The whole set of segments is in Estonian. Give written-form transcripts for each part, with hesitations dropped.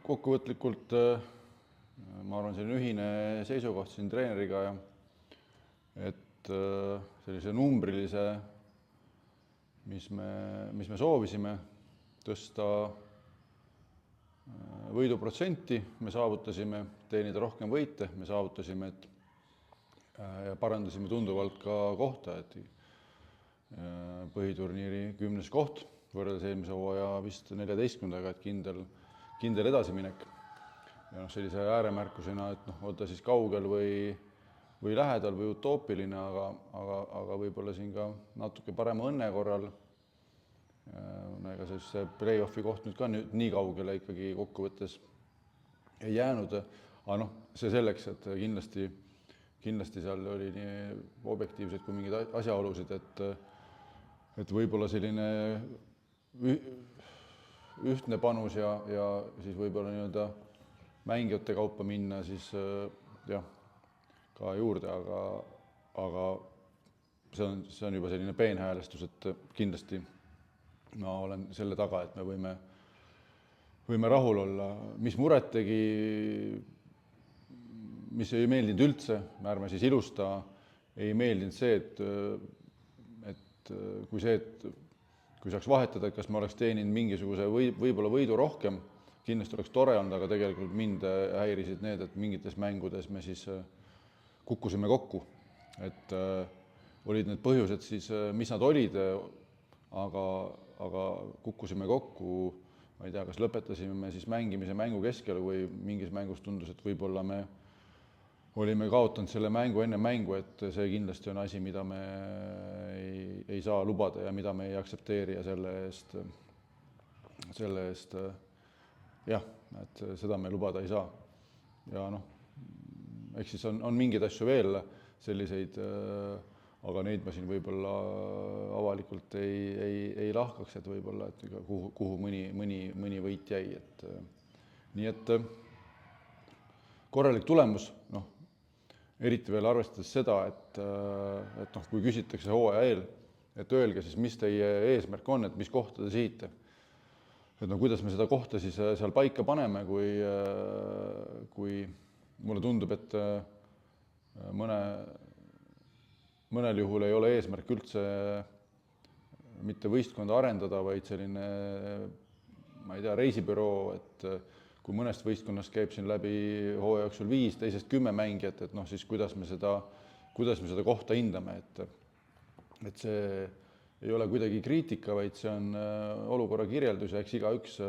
kokkuvõtlikult ma arvan, selline ühine seisukoht siin treeneriga ja et sellise numbrilise, mis me soovisime tõsta võiduprotsenti, me saavutasime, teenida rohkem võite, me saavutasime, ja parandasime tunduvalt ka kohta, et põhiturniiri 10. koht võrreldes eelmise hooaja vist 14-ndaga, et kindel edasiminek. Ja sellise ääremärkusena, et on ta siis kaugel või lähedal või utoopiline, aga võib-olla siin ka natuke parema õnne korral. Ega see play-offi koht nüüd ka nii kaugele ikkagi kokkuvõttes ei jäänud. Aga see selleks, et kindlasti seal oli nii objektiivsed kui mingid asjaolusid, et võib-olla selline ühtne panus ja siis võib-olla nii-öelda mängijate kaupa minna siis ka juurde, aga see on juba selline peenhäälestus, et kindlasti ma olen selle taga, et me võime rahul olla. Mis muret tegi, mis ei meeldinud üldse, ärme siis ilusta, ei meeldinud see, et kui saaks vahetada, et kas ma oleks teeninud mingisuguse võib-olla võidu rohkem, kindlasti oleks tore olnud, aga tegelikult mind häirisid need, et mingites mängudes me siis kukkusime kokku. Et olid need põhjused siis, mis nad olid, aga kukkusime kokku, ma ei tea, kas lõpetasime me siis mängimise mängu keskel või mingis mängus tundus, et võib-olla me olime kaotanud selle mängu enne mängu, et see kindlasti on asi, mida me ei saa lubada ja mida me ei aktsepteeri ja selle eest et seda me lubada ei saa. Ja eks siis on mingeid asju veel selliseid, aga neid ma siin võib-olla avalikult ei lahkaks, et võib-olla, et kuhu mõni võit jäi. Nii et korralik tulemus, eriti veel arvestades seda, et kui küsitakse hooaja eel, et öelge siis, mis teie eesmärk on, et mis kohta te sihite. Et kuidas me seda kohta siis seal paika paneme, kui mulle tundub, et mõnel juhul ei ole eesmärk üldse mitte võistkonda arendada, vaid selline, ma ei tea, reisibüroo, et kui mõnest võistkonnast käib siin läbi hooaja jooksul 5, teisest 10 mängijat, et siis kuidas me seda kohta hindame, et see ei ole kuidagi kriitika, vaid see on olukorra kirjeldus ja eks igaüks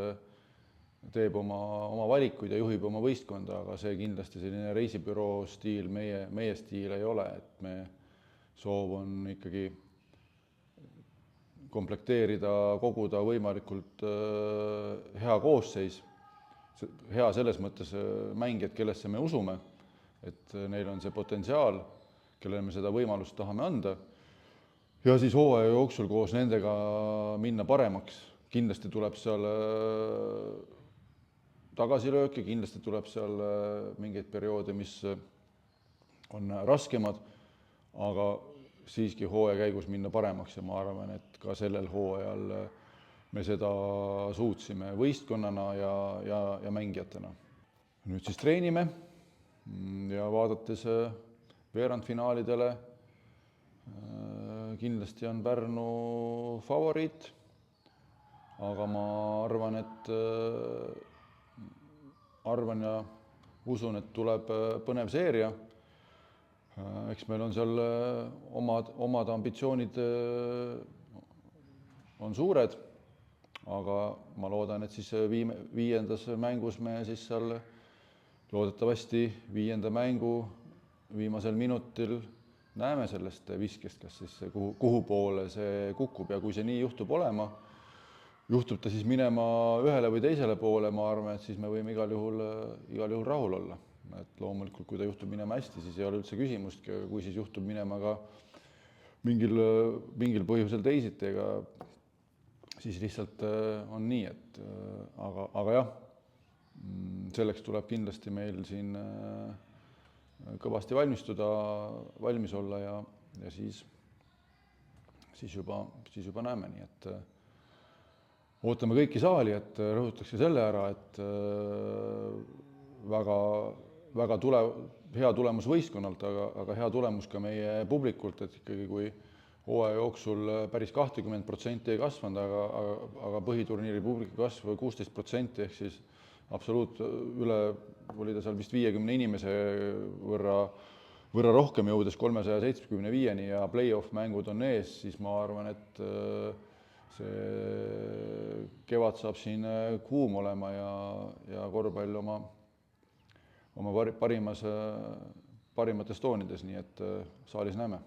teeb oma valikuid ja juhib oma võistkonda, aga see kindlasti selline reisibüroo stiil meie stiil ei ole, et me soov on ikkagi komplekteerida, koguda võimalikult hea koosseis, hea selles mõttes mängijad, kellesse me usume, et neil on see potentsiaal, kellele me seda võimalust tahame anda ja siis hooaja jooksul koos nendega minna paremaks. Kindlasti tuleb seal tagasilööke, kindlasti tuleb seal mingeid perioode, mis on raskemad, aga siiski hooaja käigus minna paremaks ja ma arvan, et ka sellel hooajal me seda suutsime võistkonnana ja mängijatena. Nüüd siis treenime ja vaadates veerandfinaalidele kindlasti on Pärnu favoriit, aga ma arvan ja usun, et tuleb põnev seeria. Eks meil on seal omad ambitsioonid on suured, aga ma loodan, et siis viiendas mängus me siis seal loodetavasti 5. mängu viimasel minutil näeme sellest viskest, kas siis kuhu poole see kukub ja kui see nii juhtub juhtub ta siis minema ühele või teisele poole, ma arvan, et siis me võime igal juhul rahul olla. Et loomulikult, kui ta juhtub minema hästi, siis ei ole üldse küsimust, kui siis juhtub minema ka mingil põhjusel teisiti, siis lihtsalt on nii, et aga jah, selleks tuleb kindlasti meil siin kõvasti valmistuda, valmis olla ja siis juba näeme, nii et ootame kõiki saali, et rõhutakse selle ära, et väga hea tulemus võistkonnalt, aga hea tulemus ka meie publikult, et ikkagi kui hooaja jooksul päris 20% ei kasvanud, aga põhiturniiri publiku kasv 16% ehk siis absoluut üle, oli ta seal vist 50 inimese võrra rohkem jõudes 375-ni ja play-off mängud on ees, siis ma arvan, et see kevad saab siin kuum olema ja korvpall oma parimates toonides, nii et saalis näeme.